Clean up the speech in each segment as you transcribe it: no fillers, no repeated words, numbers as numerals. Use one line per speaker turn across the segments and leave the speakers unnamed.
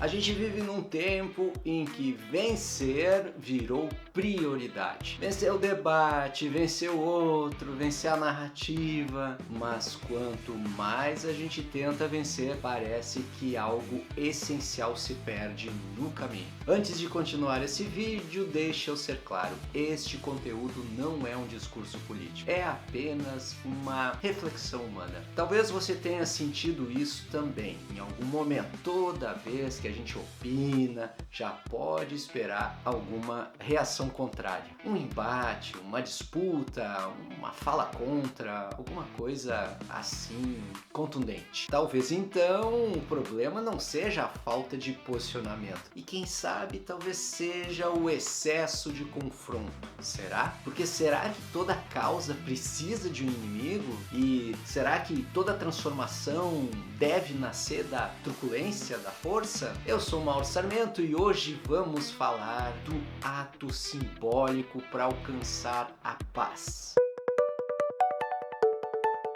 A gente vive num tempo em que vencer virou prioridade. Vencer o debate, vencer o outro, vencer a narrativa, mas quanto mais a gente tenta vencer, parece que algo essencial se perde no caminho. Antes de continuar esse vídeo, deixa eu ser claro, este conteúdo não é um discurso político, é apenas uma reflexão humana. Talvez você tenha sentido isso também em algum momento. Toda vez que a gente opina, já pode esperar alguma reação contrária. Um embate, uma disputa, uma fala contra, alguma coisa assim contundente. Talvez então o problema não seja a falta de posicionamento. E quem sabe talvez seja o excesso de confronto. Será? Porque será que toda causa precisa de um inimigo? E será que toda transformação deve nascer da truculência, da força? Eu sou Mauro Sarmento e hoje vamos falar do ato simbólico para alcançar a paz.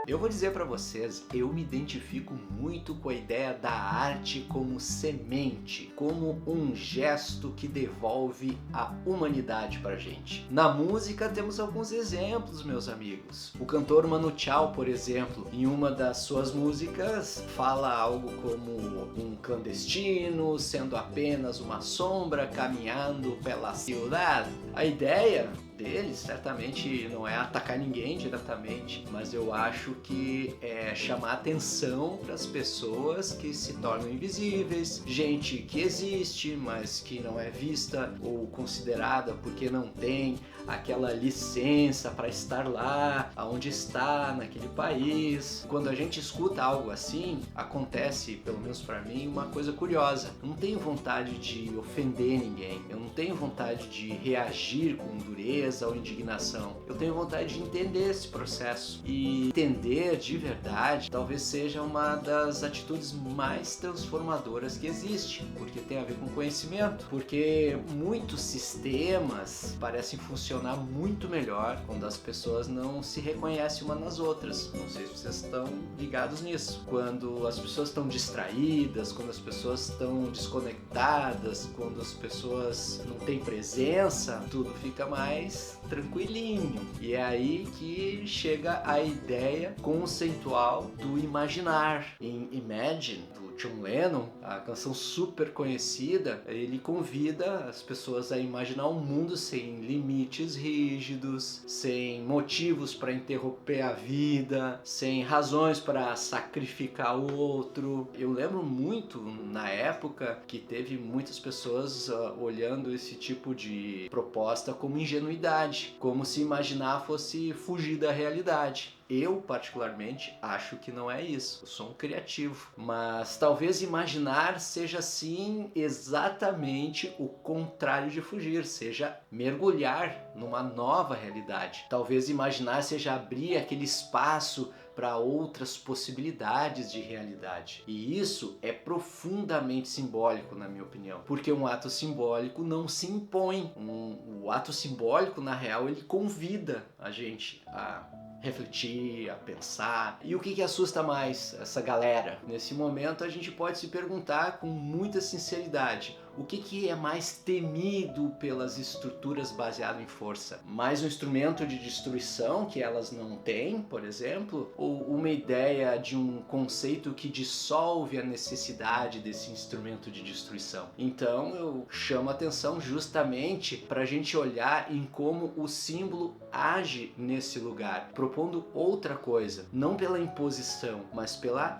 Eu vou dizer para vocês, eu me identifico muito com a ideia da arte como semente, como um gesto que devolve a humanidade pra gente. Na música temos alguns exemplos, meus amigos. O cantor Manu Chao, por exemplo, em uma das suas músicas, fala algo como um clandestino sendo apenas uma sombra caminhando pela cidade. A ideia dele certamente não é atacar ninguém diretamente, mas eu acho que é chamar atenção para as pessoas que se tornam invisíveis, gente que existe, mas que não é vista ou considerada porque não tem aquela licença para estar lá, aonde está, naquele país. Quando a gente escuta algo assim, acontece, pelo menos para mim, uma coisa curiosa. Eu não tenho vontade de ofender ninguém, eu não tenho vontade de reagir com dureza ou indignação. Eu tenho vontade de entender esse processo. E entender de verdade talvez seja uma das atitudes mais transformadoras que existe, porque tem a ver com conhecimento, porque muitos sistemas parecem funcionar muito melhor quando as pessoas não se reconhecem umas nas outras. Não sei se vocês estão ligados nisso. Quando as pessoas estão distraídas, quando as pessoas estão desconectadas, quando as pessoas não têm presença, tudo fica mais tranquilinho. E é aí que chega a ideia conceitual do imaginar. Em Imagine, do John Lennon, a canção super conhecida, ele convida as pessoas a imaginar um mundo sem limites rígidos, sem motivos para interromper a vida, sem razões para sacrificar o outro. Eu lembro muito na época que teve muitas pessoas olhando esse tipo de proposta como ingenuidade, como se imaginar fosse fugir da realidade. Eu, particularmente, acho que não é isso. Eu sou um criativo. Mas talvez imaginar seja, sim, exatamente o contrário de fugir. Seja mergulhar numa nova realidade. Talvez imaginar seja abrir aquele espaço para outras possibilidades de realidade. E isso é profundamente simbólico, na minha opinião. Porque um ato simbólico não se impõe. O ato simbólico, na real, ele convida a gente a refletir, a pensar. E o que assusta mais essa galera? Nesse momento a gente pode se perguntar com muita sinceridade, o que é mais temido pelas estruturas baseadas em força? Mais um instrumento de destruição que elas não têm, por exemplo? Ou uma ideia de um conceito que dissolve a necessidade desse instrumento de destruição? Então eu chamo a atenção justamente para a gente olhar em como o símbolo age nesse lugar, propondo outra coisa, não pela imposição, mas pela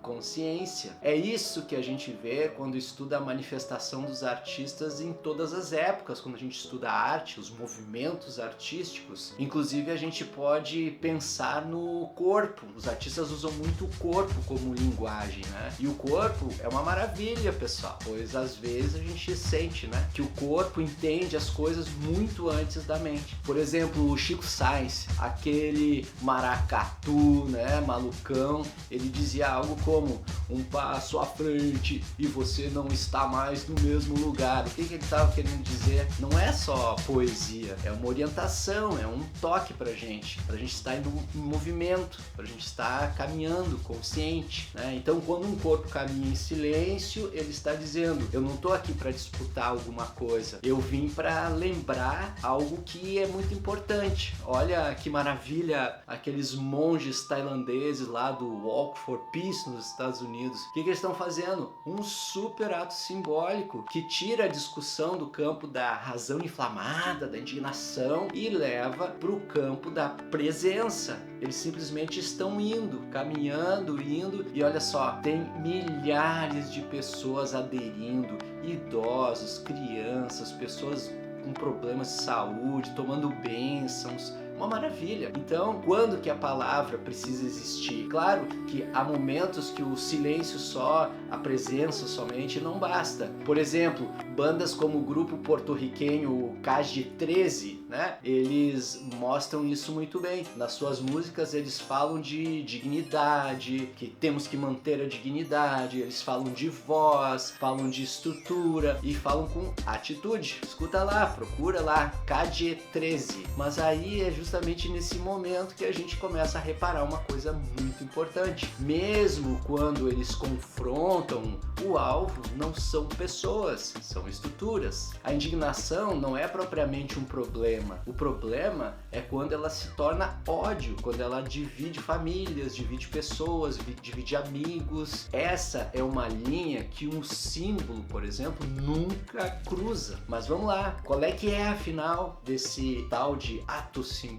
consciência. É isso que a gente vê quando estuda a manifestação dos artistas em todas as épocas, quando a gente estuda a arte, os movimentos artísticos. Inclusive a gente pode pensar no corpo. Os artistas usam muito o corpo como linguagem, né? E o corpo é uma maravilha, pessoal, pois às vezes a gente sente, né, que o corpo entende as coisas muito antes da mente. Por exemplo, o Chico Science, aquele maracatu, né, malucão, ele dizia algo como como um passo à frente e você não está mais no mesmo lugar. O que ele estava querendo dizer? Não é só poesia, é uma orientação, é um toque pra gente estar em movimento, pra gente estar caminhando consciente, né? Então, quando um corpo caminha em silêncio, ele está dizendo: eu não estou aqui para disputar alguma coisa, eu vim para lembrar algo que é muito importante. Olha que maravilha aqueles monges tailandeses lá do Walk for Peace nos Estados Unidos. O que eles estão fazendo? Um super ato simbólico que tira a discussão do campo da razão inflamada, da indignação, e leva para o campo da presença. Eles simplesmente estão indo, caminhando, indo, e olha só, tem milhares de pessoas aderindo, idosos, crianças, pessoas com problemas de saúde, tomando bênçãos. Uma maravilha. Então, quando que a palavra precisa existir? Claro que há momentos que o silêncio só, a presença somente não basta. Por exemplo, bandas como o grupo porto-riquenho Calle 13, né? Eles mostram isso muito bem. Nas suas músicas eles falam de dignidade, que temos que manter a dignidade, eles falam de voz, falam de estrutura e falam com atitude. Escuta lá, procura lá, Calle 13. Mas aí é justamente nesse momento que a gente começa a reparar uma coisa muito importante. Mesmo quando eles confrontam, o alvo não são pessoas, são estruturas. A indignação não é propriamente um problema. O problema é quando ela se torna ódio, quando ela divide famílias, divide pessoas, divide amigos. Essa é uma linha que um símbolo, por exemplo, nunca cruza. Mas vamos lá, qual é que é afinal desse tal de ato simbólico?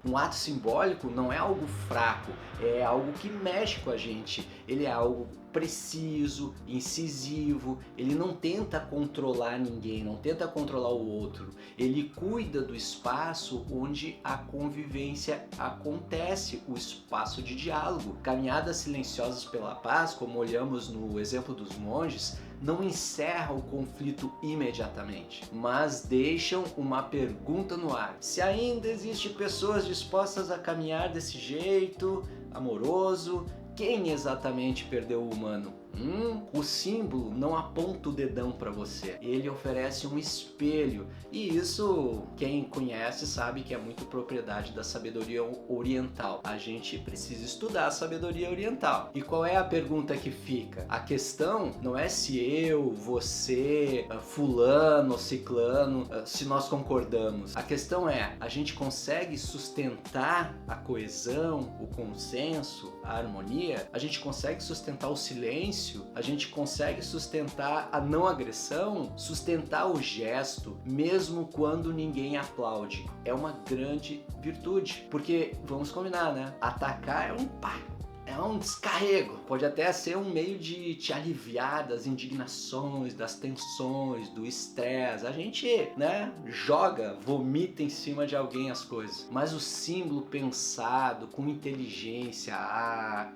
Um ato simbólico não é algo fraco, é algo que mexe com a gente. Ele é algo preciso, incisivo, ele não tenta controlar ninguém, não tenta controlar o outro, ele cuida do espaço onde a convivência acontece, o espaço de diálogo. Caminhadas silenciosas pela paz, como olhamos no exemplo dos monges, não encerram o conflito imediatamente, mas deixam uma pergunta no ar. Se ainda existem pessoas dispostas a caminhar desse jeito, amoroso, quem exatamente perdeu o humano? O símbolo não aponta o dedão para você, ele oferece um espelho, e isso quem conhece sabe que é muito propriedade da sabedoria oriental. A gente precisa estudar a sabedoria oriental. E qual é a pergunta que fica? A questão não é se eu, você, fulano, ciclano, se nós concordamos. A questão é, a gente consegue sustentar a coesão, o consenso, a harmonia? A gente consegue sustentar o silêncio? A gente consegue sustentar a não agressão, sustentar o gesto, mesmo quando ninguém aplaude. É uma grande virtude, porque, vamos combinar, né? Atacar é um pá. É um descarrego, pode até ser um meio de te aliviar das indignações, das tensões, do estresse. A gente, né, joga, vomita em cima de alguém as coisas. Mas o símbolo pensado com inteligência,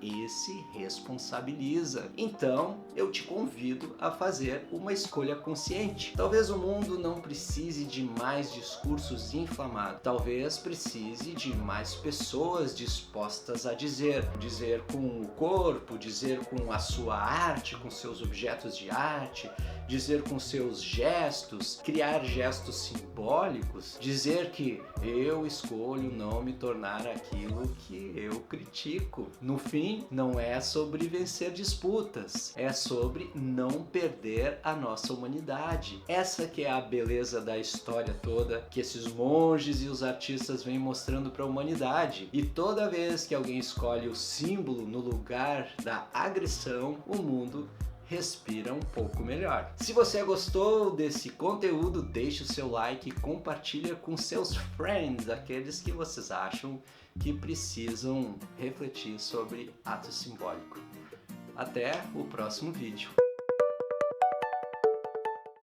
esse responsabiliza. Então, eu te convido a fazer uma escolha consciente. Talvez o mundo não precise de mais discursos inflamados. Talvez precise de mais pessoas dispostas a dizer com o corpo, dizer com a sua arte, com seus objetos de arte, dizer com seus gestos, criar gestos simbólicos, dizer que eu escolho não me tornar aquilo que eu critico. No fim, não é sobre vencer disputas, é sobre não perder a nossa humanidade. Essa que é a beleza da história toda, que esses monges e os artistas vêm mostrando para a humanidade. E toda vez que alguém escolhe o símbolo no lugar da agressão, o mundo respira um pouco melhor. Se você gostou desse conteúdo, deixe o seu like e compartilha com seus friends, aqueles que vocês acham que precisam refletir sobre ato simbólico. Até o próximo vídeo.